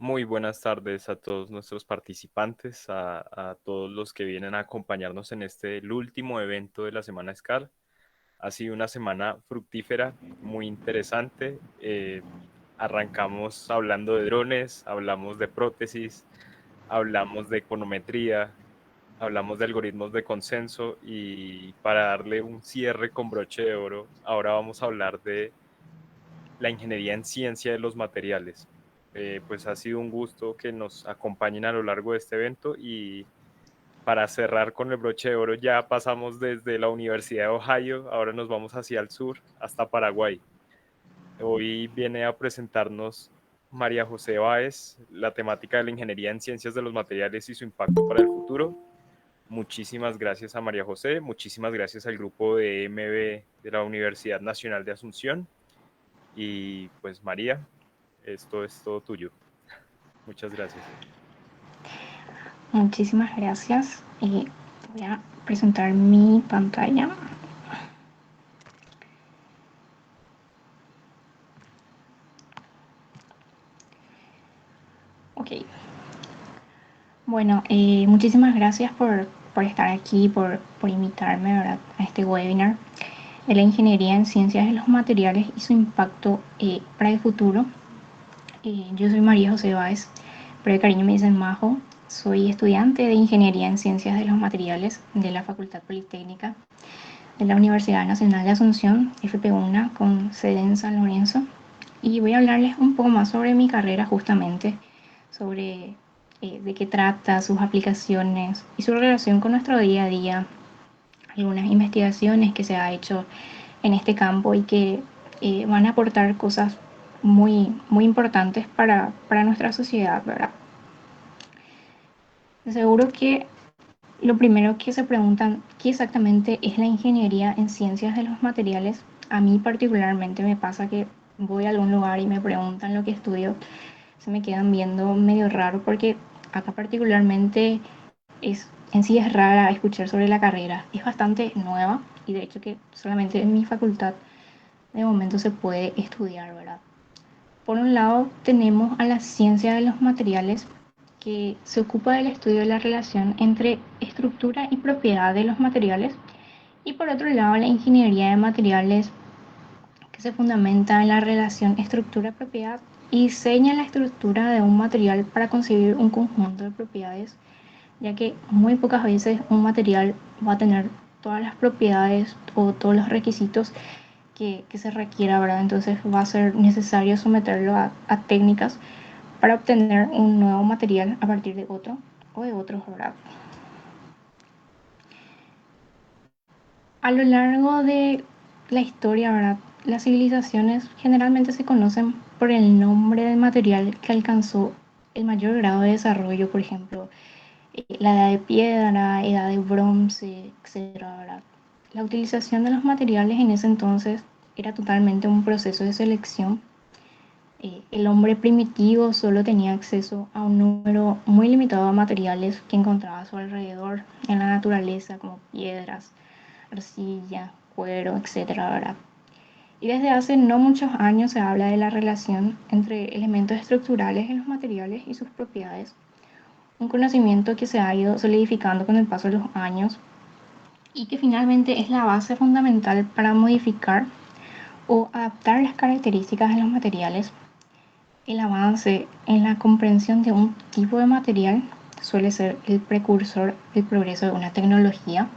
Muy buenas tardes a todos nuestros participantes, a todos los que vienen a acompañarnos en el último evento de la Semana SCAD. Ha sido una semana fructífera, muy interesante. Arrancamos hablando de drones, hablamos de prótesis, hablamos de econometría, hablamos de algoritmos de consenso y para darle un cierre con broche de oro, ahora vamos a hablar de la ingeniería en ciencia de los materiales. Pues ha sido un gusto que nos acompañen a lo largo de este evento y para cerrar con el broche de oro ya pasamos desde la Universidad de Ohio, ahora nos vamos hacia el sur, hasta Paraguay. Hoy viene a presentarnos María José Báez, la temática de la ingeniería en ciencias de los materiales y su impacto para el futuro. Muchísimas gracias a María José, muchísimas gracias al grupo de MB de la Universidad Nacional de Asunción y pues María, esto es todo tuyo. Muchas gracias. Muchísimas gracias. Voy a presentar mi pantalla. Ok. Bueno, muchísimas gracias por estar aquí, por invitarme, ¿verdad?, a este webinar de la ingeniería en ciencias de los materiales y su impacto para el futuro. Yo soy María José Báez, pero de cariño me dicen Majo. Soy estudiante de ingeniería en ciencias de los materiales de la Facultad Politécnica de la Universidad Nacional de Asunción, FP1, con sede en San Lorenzo. Y voy a hablarles un poco más sobre mi carrera, justamente, sobre de qué trata, sus aplicaciones y su relación con nuestro día a día, algunas investigaciones que se ha hecho en este campo y que van a aportar cosas muy importantes para nuestra sociedad, ¿verdad? Seguro que lo primero que se preguntan, ¿qué exactamente es la ingeniería en ciencias de los materiales? A mí particularmente me pasa que voy a algún lugar y me preguntan lo que estudio, se me quedan viendo medio raro porque acá particularmente en sí es rara escuchar sobre la carrera, es bastante nueva y de hecho que solamente en mi facultad de momento se puede estudiar, ¿verdad? Por un lado tenemos a la ciencia de los materiales que se ocupa del estudio de la relación entre estructura y propiedad de los materiales, y por otro lado la ingeniería de materiales que se fundamenta en la relación estructura-propiedad y diseña la estructura de un material para conseguir un conjunto de propiedades, ya que muy pocas veces un material va a tener todas las propiedades o todos los requisitos que se requiera, ¿verdad? Entonces va a ser necesario someterlo a técnicas para obtener un nuevo material a partir de otro o de otros, ¿verdad? A lo largo de la historia, ¿verdad?, las civilizaciones generalmente se conocen por el nombre del material que alcanzó el mayor grado de desarrollo, por ejemplo, la edad de piedra, edad de bronce, etcétera, ¿verdad? La utilización de los materiales en ese entonces era totalmente un proceso de selección. El hombre primitivo solo tenía acceso a un número muy limitado de materiales que encontraba a su alrededor en la naturaleza, como piedras, arcilla, cuero, etcétera, ¿verdad? Y desde hace no muchos años se habla de la relación entre elementos estructurales en los materiales y sus propiedades, un conocimiento que se ha ido solidificando con el paso de los años y que finalmente es la base fundamental para modificar o adaptar las características de los materiales. El avance en la comprensión de un tipo de material suele ser el precursor del progreso de una tecnología.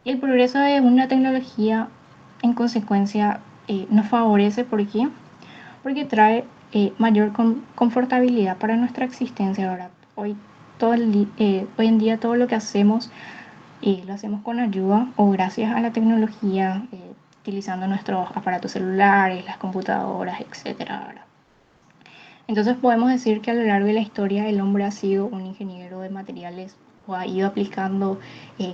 Y el progreso de una tecnología, en consecuencia, nos favorece. ¿Por qué? Porque trae mayor confortabilidad para nuestra existencia, ¿verdad? Hoy en día todo lo que hacemos lo hacemos con ayuda o gracias a la tecnología, utilizando nuestros aparatos celulares, las computadoras, etcétera, ¿verdad? Entonces podemos decir que a lo largo de la historia el hombre ha sido un ingeniero de materiales o ha ido aplicando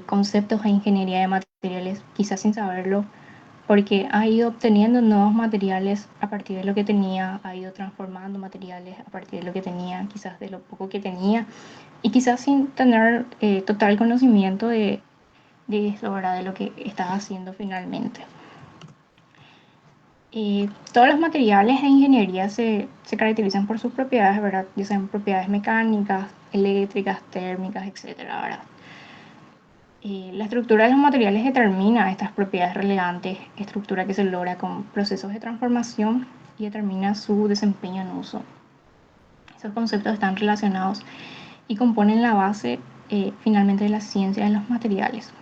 conceptos de ingeniería de materiales, quizás sin saberlo, porque ha ido obteniendo nuevos materiales a partir de lo que tenía, ha ido transformando materiales a partir de lo que tenía, quizás de lo poco que tenía, y quizás sin tener total conocimiento de eso, ¿verdad? De lo que estaba haciendo finalmente. Todos los materiales de ingeniería se caracterizan por sus propiedades, ¿verdad? Ya sean propiedades mecánicas, eléctricas, térmicas, etcétera, ¿verdad? La estructura de los materiales determina estas propiedades relevantes, estructura que se logra con procesos de transformación y determina su desempeño en uso. Esos conceptos están relacionados y componen la base finalmente de la ciencia de los materiales.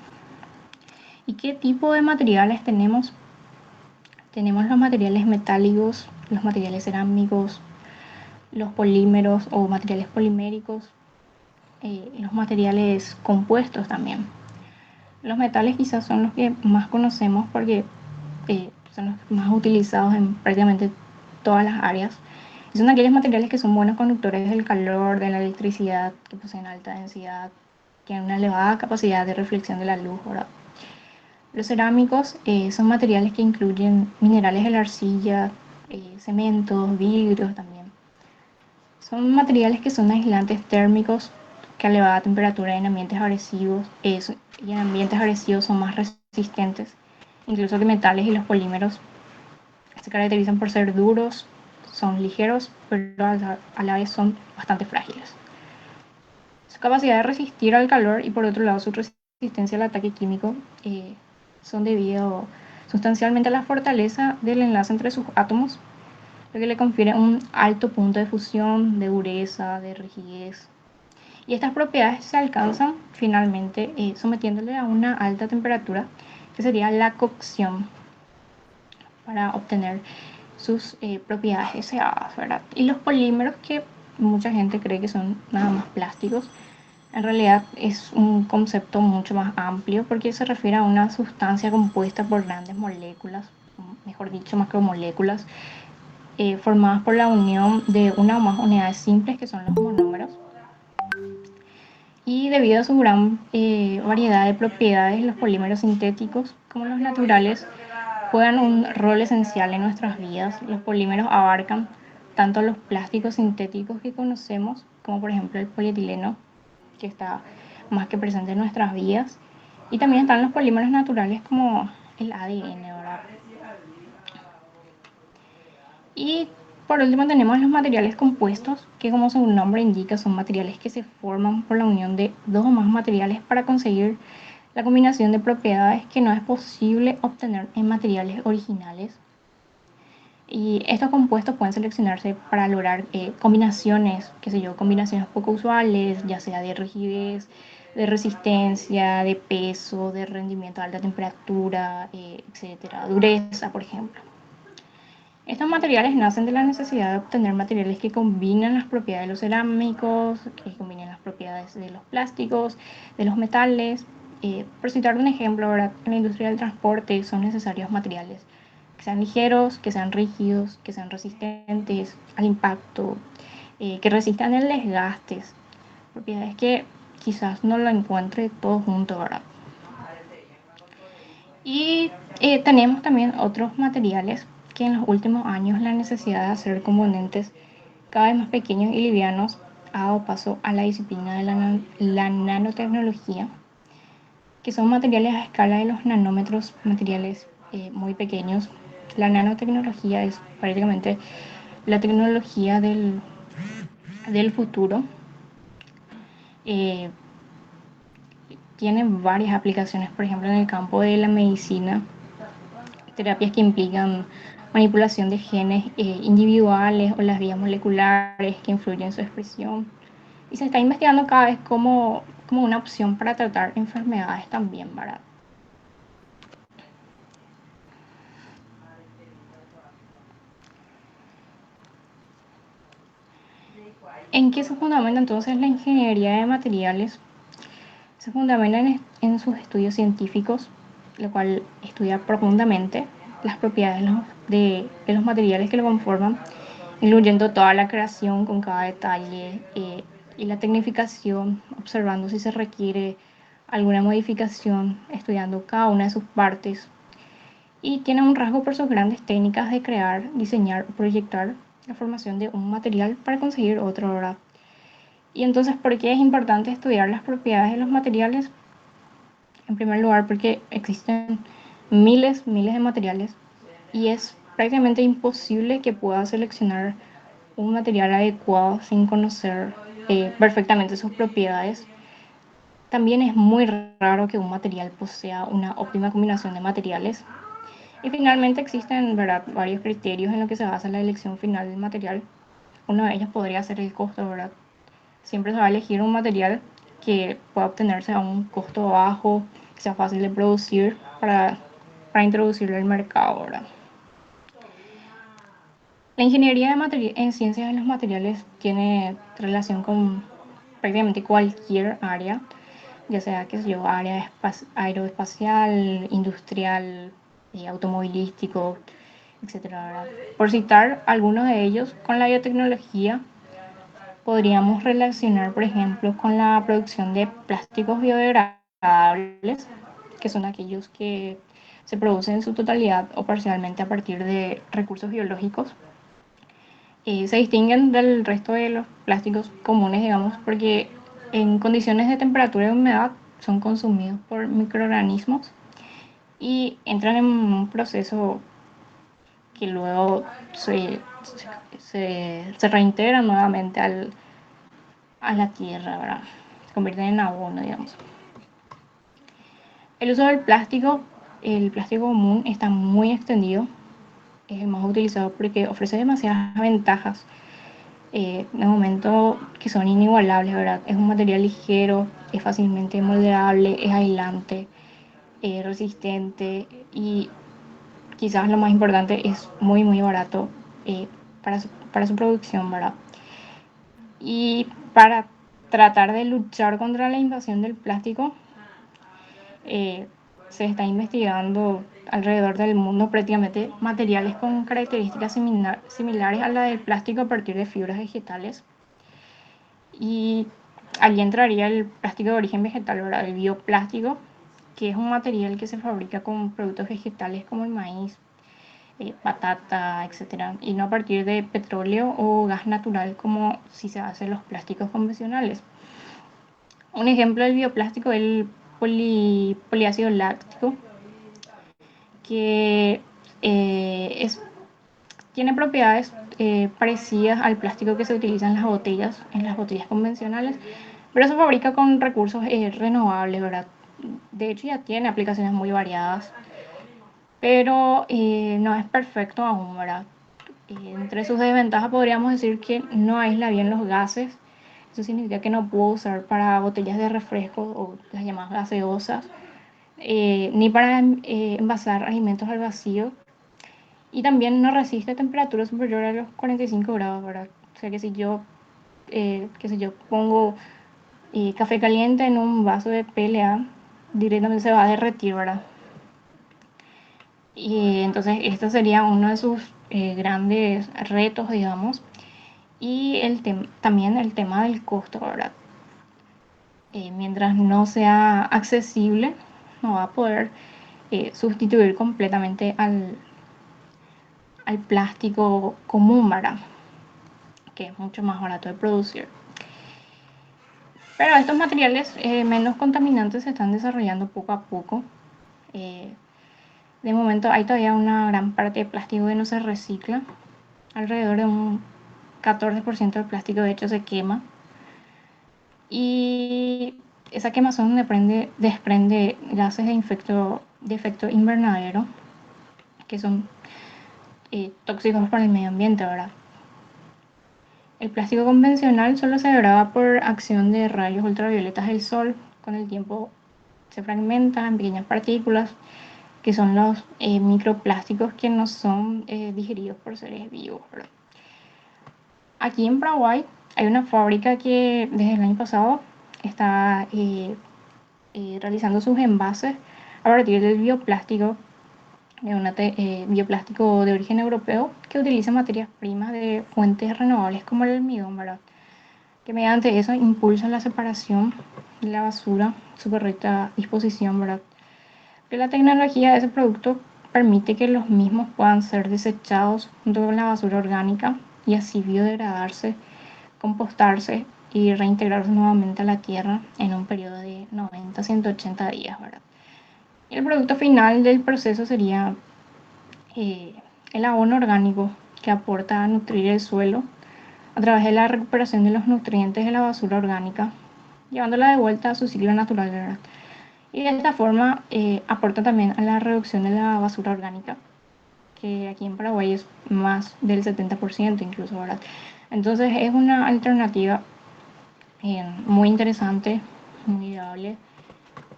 ¿Y qué tipo de materiales tenemos? Tenemos los materiales metálicos, los materiales cerámicos, los polímeros o materiales poliméricos, los materiales compuestos también. Los metales quizás son los que más conocemos porque son los más utilizados en prácticamente todas las áreas. Y son aquellos materiales que son buenos conductores del calor, de la electricidad, que poseen alta densidad, tienen una elevada capacidad de reflexión de la luz, ¿verdad? Los cerámicos son materiales que incluyen minerales de la arcilla, cementos, vidrios también. Son materiales que son aislantes térmicos que a elevada temperatura en ambientes agresivos son más resistentes, incluso que metales y los polímeros. Se caracterizan por ser duros, son ligeros, pero a la vez son bastante frágiles. Su capacidad de resistir al calor y por otro lado su resistencia al ataque químico son debido sustancialmente a la fortaleza del enlace entre sus átomos, lo que le confiere un alto punto de fusión, de dureza, de rigidez. Y estas propiedades se alcanzan finalmente sometiéndole a una alta temperatura, que sería la cocción, para obtener sus propiedades deseadas, ¿verdad? Y los polímeros, que mucha gente cree que son nada más plásticos, en realidad es un concepto mucho más amplio porque se refiere a una sustancia compuesta por grandes moléculas, mejor dicho, macromoléculas, formadas por la unión de una o más unidades simples que son los monómeros. Y debido a su gran variedad de propiedades, los polímeros sintéticos como los naturales juegan un rol esencial en nuestras vidas. Los polímeros abarcan tanto los plásticos sintéticos que conocemos, como por ejemplo el polietileno, que está más que presente en nuestras vidas, y también están los polímeros naturales como el ADN, ¿verdad? Y por último tenemos los materiales compuestos, que como su nombre indica son materiales que se forman por la unión de dos o más materiales para conseguir la combinación de propiedades que no es posible obtener en materiales originales. Y estos compuestos pueden seleccionarse para lograr combinaciones, qué sé yo, combinaciones poco usuales, ya sea de rigidez, de resistencia, de peso, de rendimiento a alta temperatura, etcétera, dureza, por ejemplo. Estos materiales nacen de la necesidad de obtener materiales que combinan las propiedades de los cerámicos, que combinen las propiedades de los plásticos, de los metales. Por citar un ejemplo, ahora en la industria del transporte son necesarios materiales que sean ligeros, que sean rígidos, que sean resistentes al impacto, que resistan el desgaste. Propiedades que quizás no lo encuentre todo junto, ¿verdad? Y tenemos también otros materiales que en los últimos años la necesidad de hacer componentes cada vez más pequeños y livianos ha dado paso a la disciplina de la nanotecnología, que son materiales a escala de los nanómetros, materiales muy pequeños. La nanotecnología es prácticamente la tecnología del futuro. Eh, Tiene varias aplicaciones, por ejemplo, en el campo de la medicina, terapias que implican manipulación de genes individuales o las vías moleculares que influyen en su expresión. Y se está investigando cada vez como una opción para tratar enfermedades también, ¿verdad? ¿En qué se fundamenta entonces la ingeniería de materiales? Se fundamenta en sus estudios científicos, lo cual estudia profundamente las propiedades de los materiales que lo conforman, incluyendo toda la creación con cada detalle y la tecnificación, observando si se requiere alguna modificación, estudiando cada una de sus partes. Y tiene un rasgo por sus grandes técnicas de crear, diseñar o proyectar la formación de un material para conseguir otro, ¿verdad? Y entonces, ¿por qué es importante estudiar las propiedades de los materiales? En primer lugar, porque existen miles de materiales y es prácticamente imposible que pueda seleccionar un material adecuado sin conocer perfectamente sus propiedades. También es muy raro que un material posea una óptima combinación de materiales. Y finalmente existen, ¿verdad?, varios criterios en los que se basa la elección final del material. Uno de ellos podría ser el costo, ¿verdad? Siempre se va a elegir un material que pueda obtenerse a un costo bajo, que sea fácil de producir para introducirlo al mercado, ¿verdad? La ingeniería en ciencias de los materiales tiene relación con prácticamente cualquier área, ya sea, qué sé yo, área aeroespacial, industrial, automovilístico, etcétera, ¿verdad? Por citar algunos de ellos, con la biotecnología podríamos relacionar, por ejemplo, con la producción de plásticos biodegradables, que son aquellos que se producen en su totalidad o parcialmente a partir de recursos biológicos. Se distinguen del resto de los plásticos comunes, digamos, porque en condiciones de temperatura y humedad son consumidos por microorganismos y entran en un proceso que luego se reintegran nuevamente a la tierra, ¿verdad? Se convierten en abono, digamos. El uso del plástico, el plástico común está muy extendido, es el más utilizado porque ofrece demasiadas ventajas de momento que son inigualables, ¿verdad? Es un material ligero, es fácilmente moldeable, es aislante, resistente y quizás lo más importante es muy muy barato para su producción, ¿verdad? Y para tratar de luchar contra la invasión del plástico, eh, se está investigando alrededor del mundo prácticamente materiales con características similares a la del plástico a partir de fibras vegetales. Y allí entraría el plástico de origen vegetal, ¿verdad? El bioplástico, que es un material que se fabrica con productos vegetales como el maíz, patata, etcétera, y no a partir de petróleo o gas natural como si se hacen los plásticos convencionales. Un ejemplo del bioplástico es el poliácido láctico, que tiene propiedades parecidas al plástico que se utiliza en las botellas convencionales, pero se fabrica con recursos renovables, ¿verdad? De hecho ya tiene aplicaciones muy variadas, pero no es perfecto aún, ¿verdad? Entre sus desventajas podríamos decir que no aísla bien los gases. Eso significa que no puedo usar para botellas de refresco o las llamadas gaseosas, ni para envasar alimentos al vacío. Y también no resiste temperatura superior a los 45 grados, ¿verdad? O sea que si yo, qué sé yo, pongo café caliente en un vaso de PLA, directamente se va a derretir, ¿verdad? Y entonces este sería uno de sus grandes retos, digamos. Y también el tema del costo, ¿verdad? Mientras no sea accesible, no va a poder sustituir completamente al plástico común, ¿verdad? Que es mucho más barato de producir. Pero estos materiales menos contaminantes se están desarrollando poco a poco. Eh, de momento hay todavía una gran parte de plástico que no se recicla. Alrededor de un 14% del plástico de hecho se quema. Y esa quemazón desprende gases de efecto invernadero, que son tóxicos para el medio ambiente, ¿verdad? El plástico convencional solo se degrada por acción de rayos ultravioletas del sol. Con el tiempo se fragmenta en pequeñas partículas, que son los microplásticos que no son digeridos por seres vivos, ¿verdad? Aquí en Paraguay hay una fábrica que desde el año pasado está realizando sus envases a partir del bioplástico, bioplástico de origen europeo que utiliza materias primas de fuentes renovables como el almidón, ¿verdad? Que mediante eso impulsan la separación de la basura, su correcta disposición, ¿verdad? Que la tecnología de ese producto permite que los mismos puedan ser desechados junto con la basura orgánica y así biodegradarse, compostarse y reintegrarse nuevamente a la tierra en un periodo de 90 a 180 días, ¿verdad? Y el producto final del proceso sería el abono orgánico que aporta a nutrir el suelo a través de la recuperación de los nutrientes de la basura orgánica, llevándola de vuelta a su ciclo natural, ¿verdad? Y de esta forma aporta también a la reducción de la basura orgánica, que aquí en Paraguay es más del 70% incluso, ¿verdad? Entonces es una alternativa muy interesante, muy viable.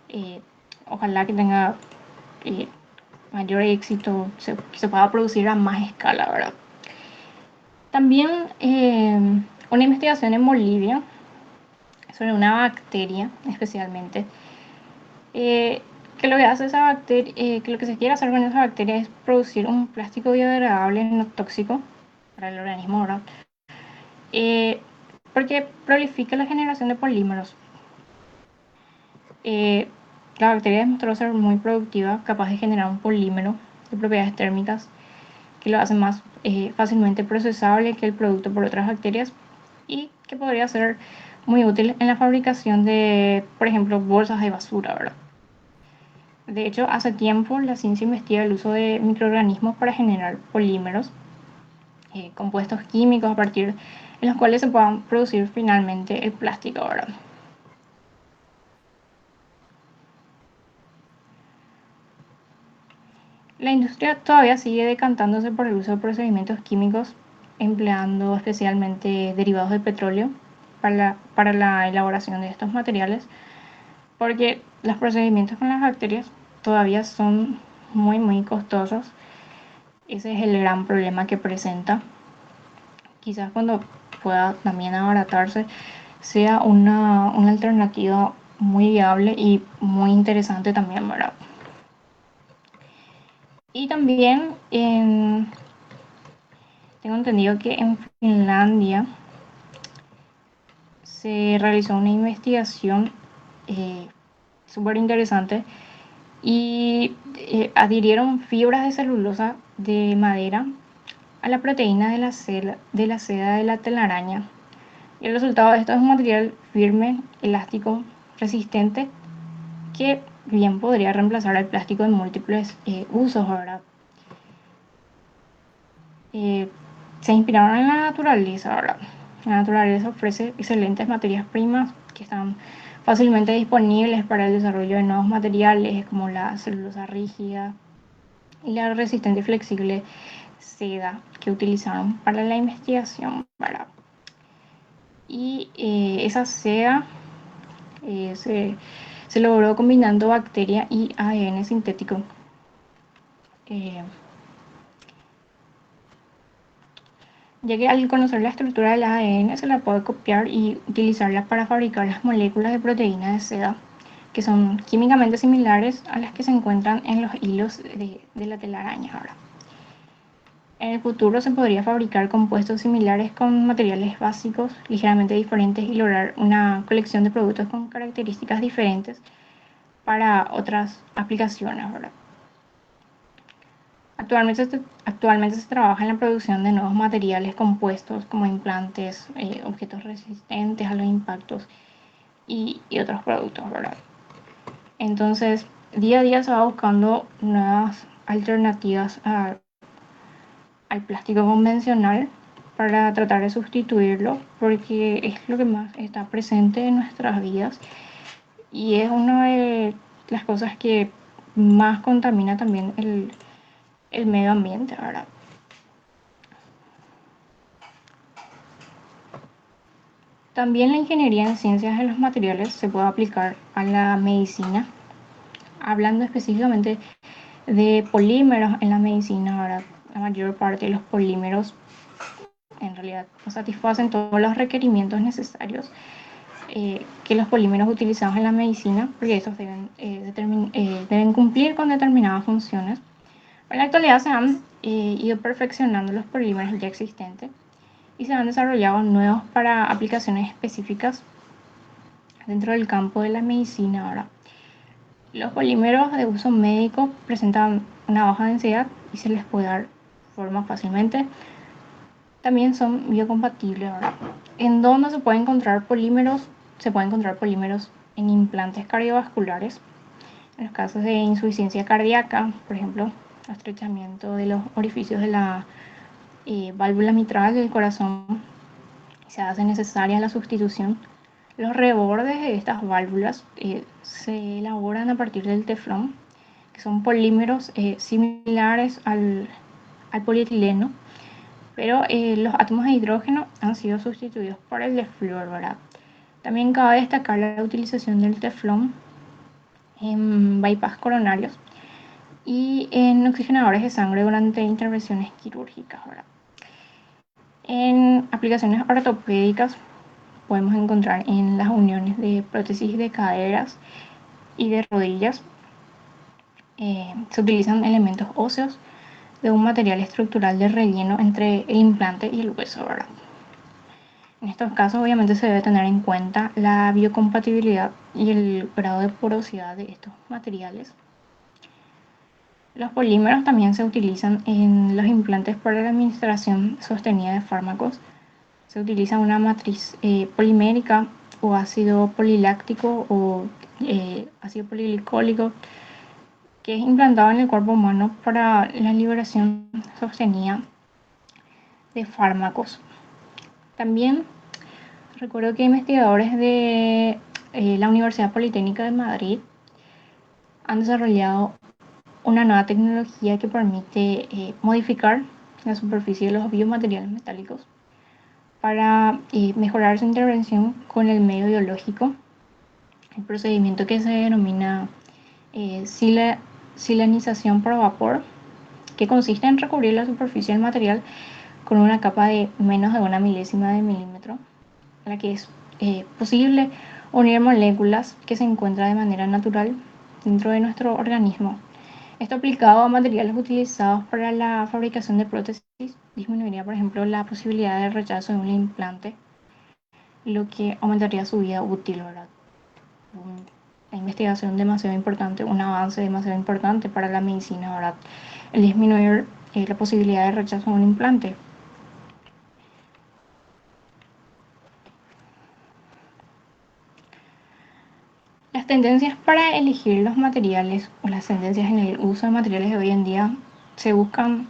Eh, Ojalá que tenga eh, mayor éxito, se pueda producir a más escala, ¿verdad? También una investigación en Bolivia sobre una bacteria especialmente, eh, que lo que hace esa bacteria, que lo que se quiere hacer con esa bacteria es producir un plástico biodegradable no tóxico para el organismo, ¿verdad? Eh, Porque prolifica la generación de polímeros. Eh, la bacteria demostró ser muy productiva, capaz de generar un polímero de propiedades térmicas que lo hace más fácilmente procesable que el producto por otras bacterias y que podría ser muy útil en la fabricación de, por ejemplo, bolsas de basura, ¿verdad? De hecho, hace tiempo la ciencia investiga el uso de microorganismos para generar polímeros, compuestos químicos a partir de los cuales se puedan producir finalmente el plástico, ¿verdad? La industria todavía sigue decantándose por el uso de procedimientos químicos, empleando especialmente derivados de petróleo para la elaboración de estos materiales, porque los procedimientos con las bacterias todavía son muy costosos. Ese es el gran problema que presenta. Quizás cuando pueda también abaratarse sea una alternativa muy viable y muy interesante también, ¿verdad? Y también tengo entendido que en Finlandia se realizó una investigación eh, súper interesante y adhirieron fibras de celulosa de madera a la proteína de la seda de la telaraña. Y el resultado de esto es un material firme, elástico, resistente, que bien podría reemplazar al plástico en múltiples usos, ¿verdad? Eh, Se inspiraron en la naturaleza, ¿verdad? La naturaleza ofrece excelentes materias primas que están fácilmente disponibles para el desarrollo de nuevos materiales como la celulosa rígida y la resistente y flexible seda que utilizaron para la investigación, ¿verdad? Y esa seda eh, se, se logró combinando bacteria y ADN sintético. Eh, Ya que al conocer la estructura del ADN se la puede copiar y utilizarla para fabricar las moléculas de proteína de seda, que son químicamente similares a las que se encuentran en los hilos de la telaraña ahora. En el futuro se podría fabricar compuestos similares con materiales básicos ligeramente diferentes y lograr una colección de productos con características diferentes para otras aplicaciones, ¿verdad? Actualmente se trabaja en la producción de nuevos materiales compuestos como implantes, objetos resistentes a los impactos y otros productos, ¿verdad? Entonces, día a día se va buscando nuevas alternativas al plástico convencional para tratar de sustituirlo, porque es lo que más está presente en nuestras vidas y es una de las cosas que más contamina también el medio ambiente, ¿verdad? También la ingeniería en ciencias de los materiales se puede aplicar a la medicina, hablando específicamente de polímeros en la medicina. Ahora, la mayor parte de los polímeros en realidad no satisfacen todos los requerimientos necesarios que los polímeros utilizados en la medicina, porque estos deben cumplir con determinadas funciones. En la actualidad se han ido perfeccionando los polímeros ya existentes y se han desarrollado nuevos para aplicaciones específicas dentro del campo de la medicina. Ahora, los polímeros de uso médico presentan una baja densidad y se les puede dar forma fácilmente. También son biocompatibles. Ahora, ¿en dónde se pueden encontrar polímeros? Se pueden encontrar polímeros en implantes cardiovasculares, en los casos de insuficiencia cardíaca, por ejemplo, estrechamiento de los orificios de la válvula mitral del corazón. Se hace necesaria la sustitución. Los rebordes de estas válvulas se elaboran a partir del teflón, que son polímeros similares al polietileno, pero los átomos de hidrógeno han sido sustituidos por el de flúor, ¿verdad? También cabe destacar la utilización del teflón en bypass coronarios y en oxigenadores de sangre durante intervenciones quirúrgicas, ¿verdad? En aplicaciones ortopédicas podemos encontrar en las uniones de prótesis de caderas y de rodillas. Se utilizan elementos óseos de un material estructural de relleno entre el implante y el hueso, ¿verdad? En estos casos obviamente se debe tener en cuenta la biocompatibilidad y el grado de porosidad de estos materiales. Los polímeros también se utilizan en los implantes para la administración sostenida de fármacos. Se utiliza una matriz polimérica o ácido poliláctico o ácido poliglicólico que es implantado en el cuerpo humano para la liberación sostenida de fármacos. También recuerdo que investigadores de la Universidad Politécnica de Madrid han desarrollado una nueva tecnología que permite modificar la superficie de los biomateriales metálicos para mejorar su intervención con el medio biológico. El procedimiento que se denomina silanización por vapor, que consiste en recubrir la superficie del material con una capa de menos de una milésima de milímetro, en la que es posible unir moléculas que se encuentran de manera natural dentro de nuestro organismo. Esto aplicado a materiales utilizados para la fabricación de prótesis disminuiría, por ejemplo, la posibilidad de rechazo de un implante, lo que aumentaría su vida útil, ¿verdad? Una investigación demasiado importante, un avance demasiado importante para la medicina, ¿verdad? El disminuir la posibilidad de rechazo de un implante. Las tendencias para elegir los materiales o las tendencias en el uso de materiales de hoy en día se buscan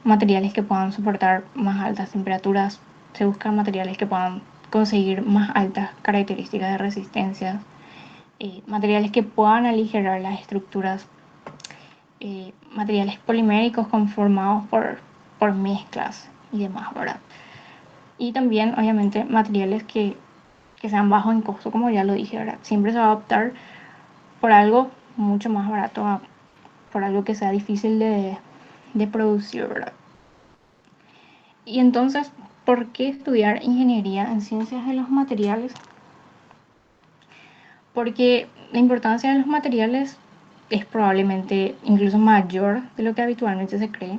materiales que puedan soportar más altas temperaturas, se buscan materiales que puedan conseguir más altas características de resistencia, materiales que puedan aligerar las estructuras, materiales poliméricos conformados por mezclas y demás, ¿verdad? Y también, obviamente, materiales que sean bajos en costo, como ya lo dije, ¿verdad? Siempre se va a optar por algo mucho más barato, por algo que sea difícil de producir, ¿verdad? Y entonces, ¿por qué estudiar ingeniería en ciencias de los materiales? Porque la importancia de los materiales es probablemente incluso mayor de lo que habitualmente se cree,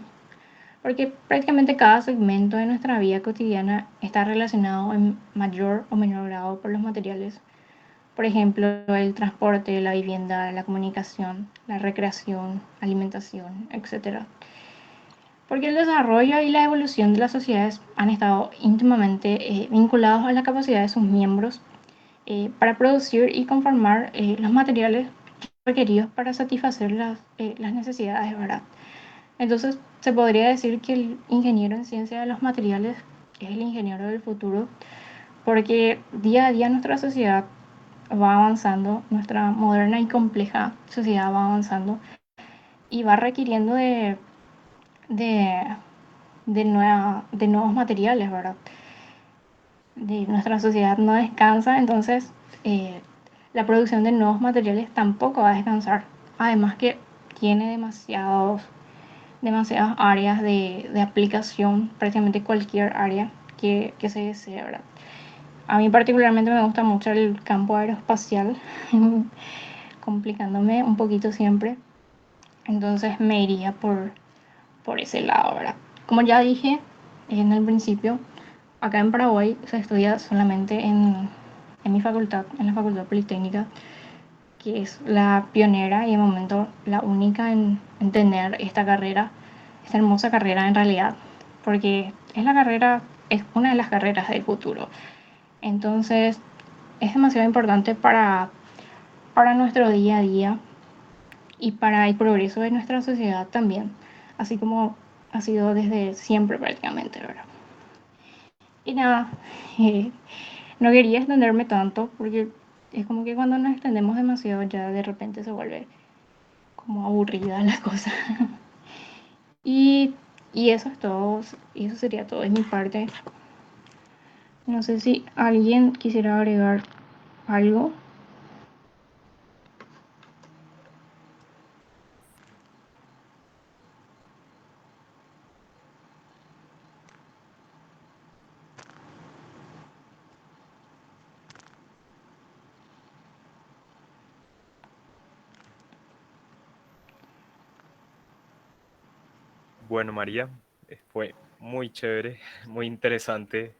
porque prácticamente cada segmento de nuestra vida cotidiana está relacionado en mayor o menor grado por los materiales. Por ejemplo, el transporte, la vivienda, la comunicación, la recreación, alimentación, etc. Porque el desarrollo y la evolución de las sociedades han estado íntimamente vinculados a la capacidad de sus miembros para producir y conformar los materiales requeridos para satisfacer las necesidades, ¿verdad? Entonces, se podría decir que el ingeniero en ciencia de los materiales es el ingeniero del futuro, porque día a día nuestra sociedad va avanzando, nuestra moderna y compleja sociedad va avanzando y va requiriendo de, de nuevos materiales, ¿verdad? Nuestra sociedad no descansa, entonces la producción de nuevos materiales tampoco va a descansar. Además que tiene demasiadas áreas de aplicación, prácticamente cualquier área que se desee, ¿verdad? A mí particularmente me gusta mucho el campo aeroespacial, complicándome un poquito siempre, entonces me iría por ese lado, ¿verdad? Como ya dije en el principio, acá en Paraguay se estudia solamente en mi facultad, en la Facultad Politécnica, que es la pionera y de momento la única en tener esta carrera, esta hermosa carrera en realidad, porque es una de las carreras del futuro. Entonces, es demasiado importante para nuestro día a día y para el progreso de nuestra sociedad también. así como ha sido desde siempre prácticamente, ¿verdad? Y nada, eh, no quería extenderme tanto porque es como que cuando nos extendemos demasiado ya de repente se vuelve como aburrida la cosa. Y, y eso es todo, y eso sería todo de mi parte. No sé si alguien quisiera agregar algo. Bueno, María, fue muy chévere, muy interesante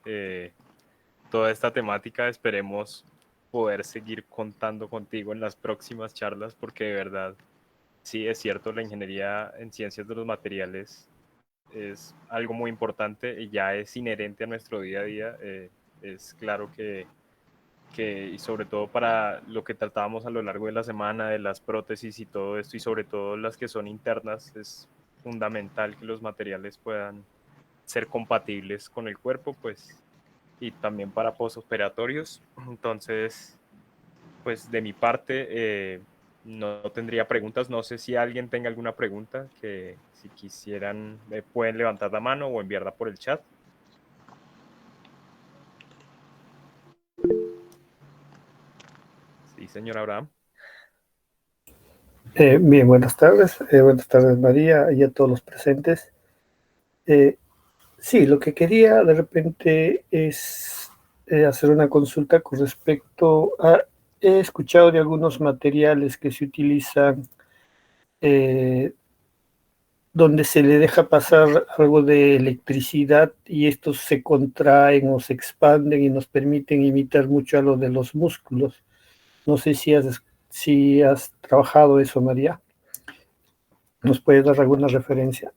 toda esta temática. Esperemos poder seguir contando contigo en las próximas charlas porque de verdad, sí, es cierto, la ingeniería en ciencias de los materiales es algo muy importante y ya es inherente a nuestro día a día. Es claro y sobre todo para lo que tratábamos a lo largo de la semana, de las prótesis y todo esto, y sobre todo las que son internas, es fundamental que los materiales puedan ser compatibles con el cuerpo, pues, y también para posoperatorios. Entonces, pues de mi parte, no tendría preguntas. No sé si alguien tenga alguna pregunta que si quisieran, pueden levantar la mano o enviarla por el chat. Sí, señor Abraham. Bien, buenas tardes María y a todos los presentes. Eh, sí, lo que quería de repente es hacer una consulta con respecto a, he escuchado de algunos materiales que se utilizan eh, donde se le deja pasar algo de electricidad y estos se contraen o se expanden y nos permiten imitar mucho a lo de los músculos. No sé si has trabajado eso, María. ¿Nos puedes dar alguna referencia?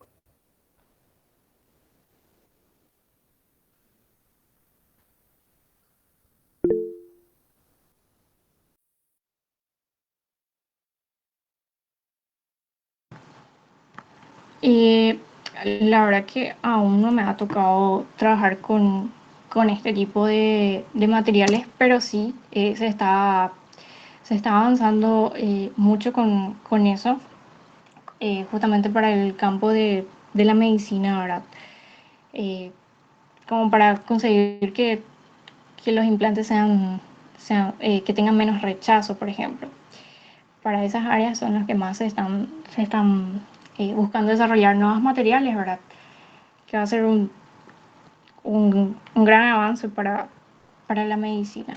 Y la verdad que aún no me ha tocado trabajar con este tipo de materiales, pero sí se está avanzando mucho con eso, justamente para el campo de la medicina, ¿verdad? Eh, como para conseguir que los implantes que tengan menos rechazo, por ejemplo. Para esas áreas son las que más se están buscando desarrollar nuevos materiales, ¿verdad? Que va a ser un gran avance para la medicina.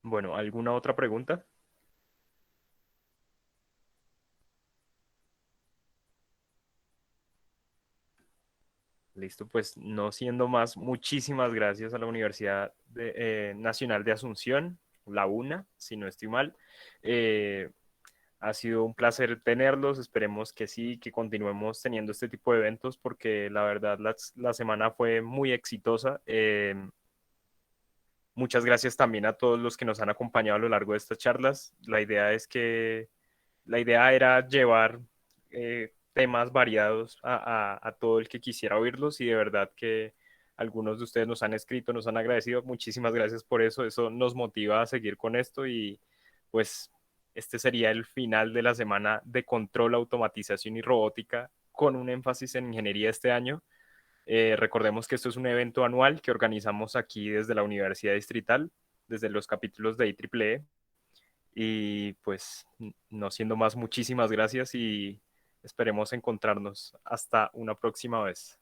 Bueno, ¿alguna otra pregunta? Listo, pues no siendo más, muchísimas gracias a la Nacional de Asunción, la UNA, si no estoy mal. Eh, Ha sido un placer tenerlos, esperemos que sí, que continuemos teniendo este tipo de eventos porque la verdad la semana fue muy exitosa. Muchas gracias también a todos los que nos han acompañado a lo largo de estas charlas. La idea era llevar temas variados a todo el que quisiera oírlos y de verdad que algunos de ustedes nos han escrito, nos han agradecido. Muchísimas gracias por eso. Eso nos motiva a seguir con esto y pues este sería el final de la semana de control, automatización y robótica con un énfasis en ingeniería este año. Recordemos que esto es un evento anual que organizamos aquí desde la Universidad Distrital, desde los capítulos de IEEE. Y pues no siendo más, muchísimas gracias y esperemos encontrarnos hasta una próxima vez.